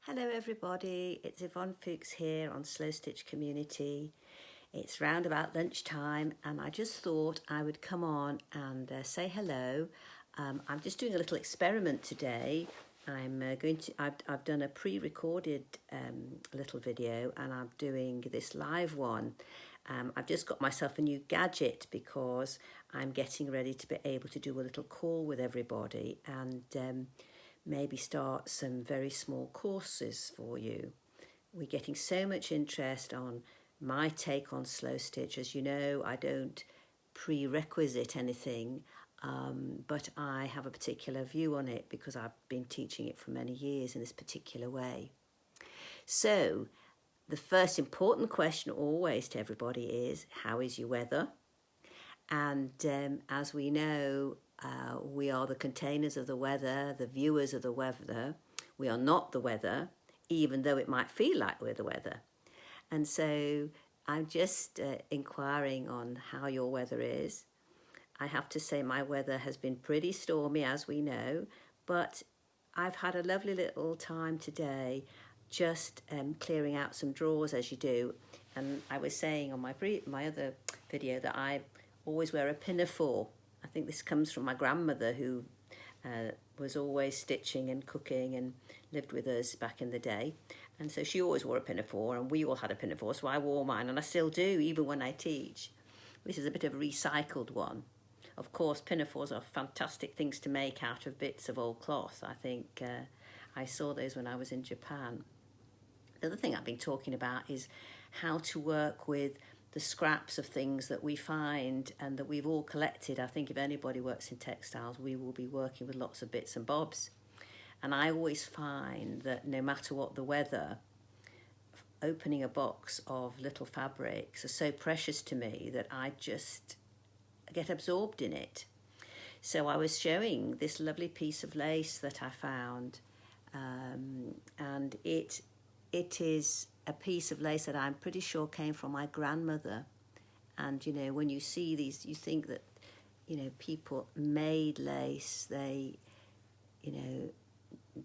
Hello everybody, it's Yvonne Fuchs here on Slow Stitch Community. It's round about lunchtime and I just thought I would come on and say hello. I'm just doing a little experiment today. I've done a pre-recorded little video and I'm doing this live one. I've just got myself a new gadget because I'm getting ready to be able to do a little call with everybody and maybe start some very small courses for you. We're getting so much interest on my take on slow stitch. As you know, I don't prerequisite anything, but I have a particular view on it because I've been teaching it for many years in this particular way. So the first important question always to everybody is, how is your weather? And as we know, we are the containers of the weather, the viewers of the weather. We are not the weather, even though it might feel like we're the weather. And so I'm just inquiring on how your weather is. I have to say my weather has been pretty stormy, as we know, but I've had a lovely little time today just clearing out some drawers, as you do. And I was saying on my other video that I always wear a pinafore. I think this comes from my grandmother who was always stitching and cooking and lived with us back in the day. And so she always wore a pinafore and we all had a pinafore, so I wore mine and I still do even when I teach. This is a bit of a recycled one. Of course, pinafores are fantastic things to make out of bits of old cloth. I think I saw those when I was in Japan. The other thing I've been talking about is how to work with the scraps of things that we find and that we've all collected. I think if anybody works in textiles, we will be working with lots of bits and bobs. And I always find that no matter what the weather, opening a box of little fabrics are so precious to me that I just get absorbed in it. So I was showing this lovely piece of lace that I found, and it is a piece of lace that I'm pretty sure came from my grandmother. And, you know, when you see these, you think that, you know, people made lace. They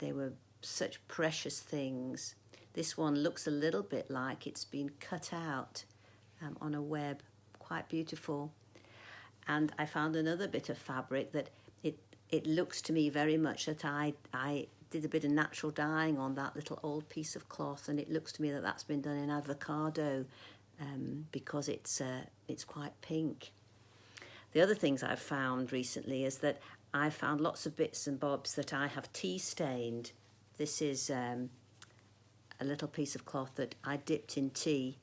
were such precious things. This one looks a little bit like it's been cut out on a web, quite beautiful. And I found another bit of fabric that it looks to me very much that I did a bit of natural dyeing on that little old piece of cloth, and it looks to me that that's been done in avocado because it's quite pink. The other things I've found recently is that I found lots of bits and bobs that I have tea stained. This is a little piece of cloth that I dipped in tea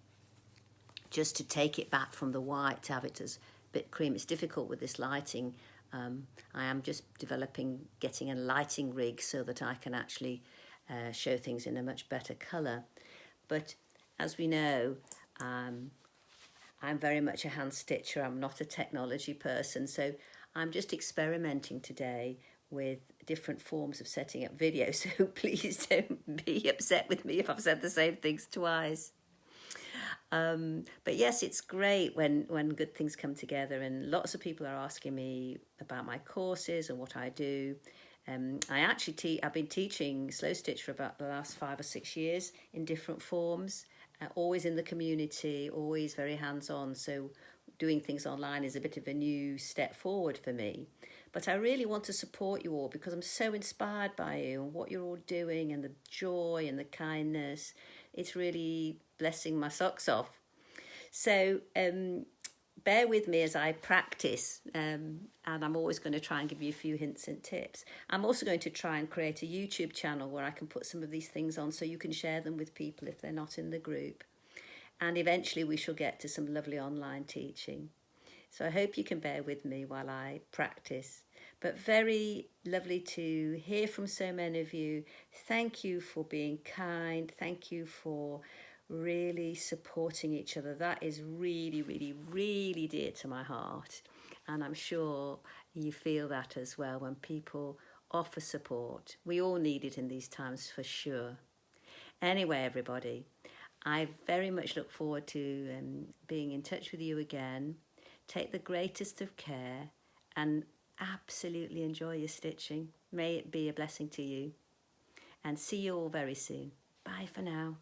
just to take it back from the white to have it as a bit cream. It's difficult with this lighting. I am just getting a lighting rig so that I can actually show things in a much better colour. But as we know, I'm very much a hand stitcher. I'm not a technology person, so I'm just experimenting today with different forms of setting up video. So please don't be upset with me if I've said the same things twice. But yes, it's great when good things come together, and lots of people are asking me about my courses and what I do. I've been teaching slow stitch for about the last 5 or 6 years in different forms, always in the community, always very hands-on. So doing things online is a bit of a new step forward for me. But I really want to support you all because I'm so inspired by you and what you're all doing and the joy and the kindness. It's really blessing my socks off. So bear with me as I practice, and I'm always going to try and give you a few hints and tips. I'm also going to try and create a YouTube channel where I can put some of these things on so you can share them with people if they're not in the group. And eventually we shall get to some lovely online teaching. So I hope you can bear with me while I practice. But very lovely to hear from so many of you. Thank you for being kind. Thank you for really supporting each other. That is really, really, really dear to my heart. And I'm sure you feel that as well when people offer support. We all need it in these times for sure. Anyway, everybody, I very much look forward to being in touch with you again. Take the greatest of care and absolutely enjoy your stitching. May it be a blessing to you. And see you all very soon. Bye for now.